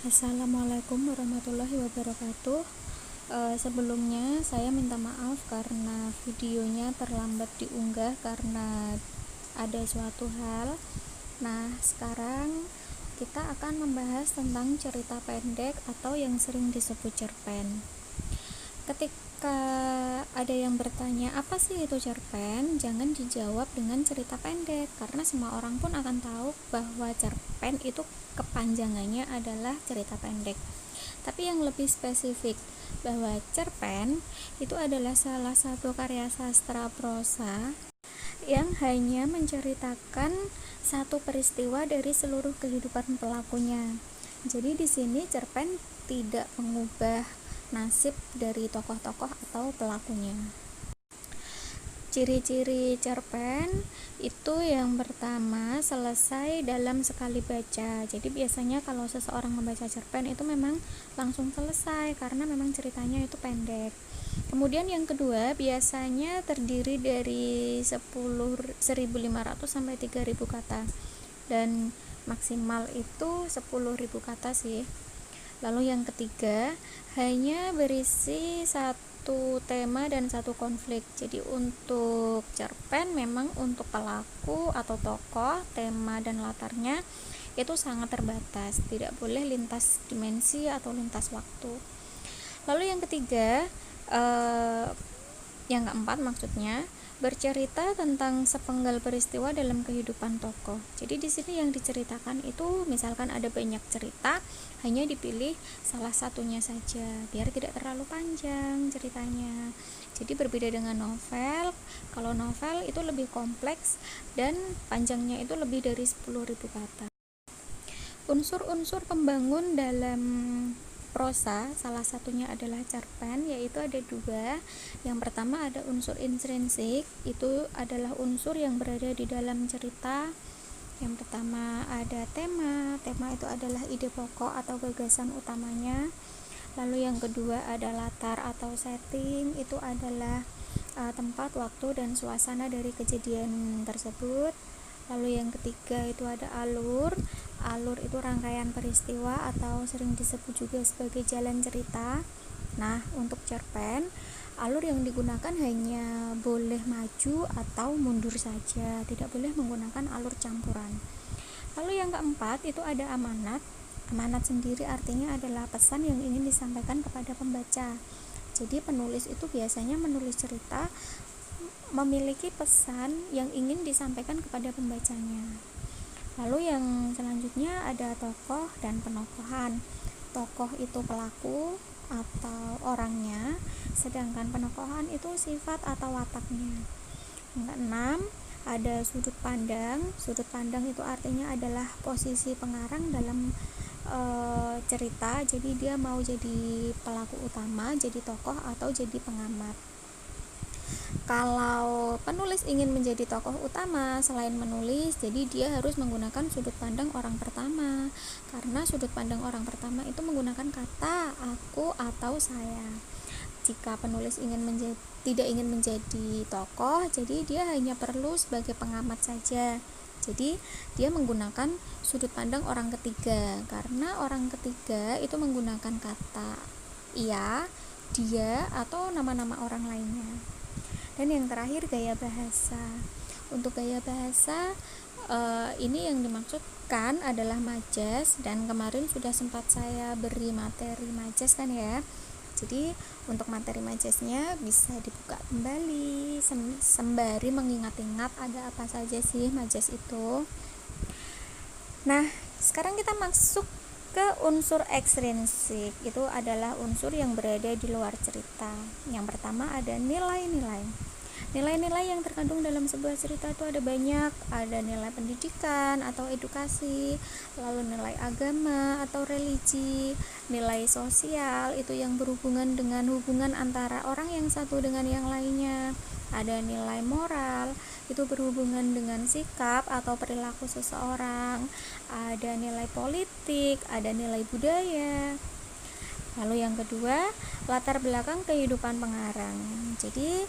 Assalamualaikum warahmatullahi wabarakatuh. Sebelumnya saya minta maaf karena videonya terlambat diunggah karena ada suatu hal. Nah, sekarang kita akan membahas tentang cerita pendek atau yang sering disebut cerpen. Ketika ada yang bertanya apa sih itu cerpen, jangan dijawab dengan cerita pendek karena semua orang pun akan tahu bahwa cerpen itu kepanjangannya adalah cerita pendek. Tapi yang lebih spesifik bahwa cerpen itu adalah salah satu karya sastra prosa yang hanya menceritakan satu peristiwa dari seluruh kehidupan pelakunya. Jadi di sini cerpen tidak mengubah nasib dari tokoh-tokoh atau pelakunya. Ciri-ciri cerpen itu yang pertama selesai dalam sekali baca. Jadi biasanya kalau seseorang membaca cerpen itu memang langsung selesai karena memang ceritanya itu pendek. Kemudian yang kedua biasanya terdiri dari 1.500 sampai 3.000 kata dan maksimal itu 10.000 kata sih. Lalu yang ketiga hanya berisi satu tema dan satu konflik. Jadi untuk cerpen memang untuk pelaku atau tokoh, tema dan latarnya itu sangat terbatas, tidak boleh lintas dimensi atau lintas waktu. Lalu yang ketiga yang keempat maksudnya bercerita tentang sepenggal peristiwa dalam kehidupan tokoh. Jadi di sini yang diceritakan itu misalkan ada banyak cerita, hanya dipilih salah satunya saja biar tidak terlalu panjang ceritanya. Jadi berbeda dengan novel, kalau novel itu lebih kompleks dan panjangnya itu lebih dari 10.000 kata. Unsur-unsur pembangun dalam prosa salah satunya adalah cerpen, yaitu ada dua. Yang pertama ada unsur intrinsik, itu adalah unsur yang berada di dalam cerita. Yang pertama ada tema itu adalah ide pokok atau gagasan utamanya. Lalu yang kedua ada latar atau setting, itu adalah tempat, waktu, dan suasana dari kejadian tersebut. Lalu yang ketiga itu ada alur itu rangkaian peristiwa atau sering disebut juga sebagai jalan cerita. Nah, untuk cerpen alur yang digunakan hanya boleh maju atau mundur saja, tidak boleh menggunakan alur campuran. Lalu yang keempat itu ada amanat sendiri artinya adalah pesan yang ingin disampaikan kepada pembaca. Jadi penulis itu biasanya menulis cerita memiliki pesan yang ingin disampaikan kepada pembacanya. Lalu yang selanjutnya ada tokoh dan penokohan. Tokoh itu pelaku atau orangnya, sedangkan penokohan itu sifat atau wataknya. Yang keenam ada sudut pandang. Sudut pandang itu artinya adalah posisi pengarang dalam cerita. Jadi dia mau jadi pelaku utama, jadi tokoh atau jadi pengamat. Kalau penulis ingin menjadi tokoh utama selain menulis, jadi dia harus menggunakan sudut pandang orang pertama, karena sudut pandang orang pertama itu menggunakan kata aku atau saya. Jika penulis tidak ingin menjadi tokoh, jadi dia hanya perlu sebagai pengamat saja. Jadi dia menggunakan sudut pandang orang ketiga, karena orang ketiga itu menggunakan kata ia, dia, atau nama-nama orang lainnya. Dan yang terakhir gaya bahasa. Untuk gaya bahasa ini yang dimaksudkan adalah majas, dan kemarin sudah sempat saya beri materi majas kan ya. Jadi untuk materi majasnya bisa dibuka kembali sembari mengingat-ingat ada apa saja sih majas itu. Nah, sekarang kita masuk ke unsur ekstrinsik. Itu adalah unsur yang berada di luar cerita. Yang pertama ada nilai-nilai. Nilai-nilai yang terkandung dalam sebuah cerita itu ada banyak. Ada nilai pendidikan atau edukasi, lalu nilai agama atau religi, nilai sosial itu yang berhubungan dengan hubungan antara orang yang satu dengan yang lainnya. Ada nilai moral, itu berhubungan dengan sikap atau perilaku seseorang. Ada nilai politik, ada nilai budaya. Lalu yang kedua, latar belakang kehidupan pengarang. Jadi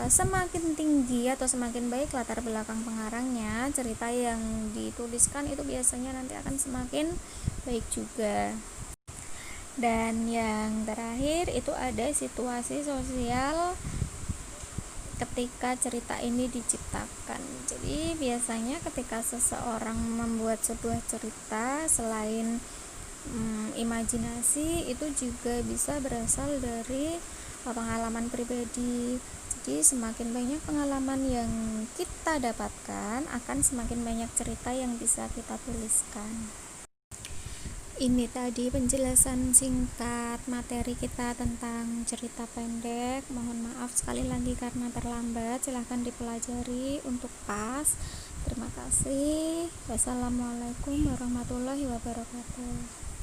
semakin tinggi atau semakin baik latar belakang pengarangnya, cerita yang dituliskan itu biasanya nanti akan semakin baik juga. Dan yang terakhir itu ada situasi sosial ketika cerita ini diciptakan. Jadi biasanya ketika seseorang membuat sebuah cerita, selain imajinasi, itu juga bisa berasal dari pengalaman pribadi. Jadi semakin banyak pengalaman yang kita dapatkan, akan semakin banyak cerita yang bisa kita tuliskan. Ini tadi penjelasan singkat materi kita tentang cerita pendek. Mohon maaf sekali lagi karena terlambat. Silahkan dipelajari untuk pas. Terima kasih. Wassalamualaikum warahmatullahi wabarakatuh.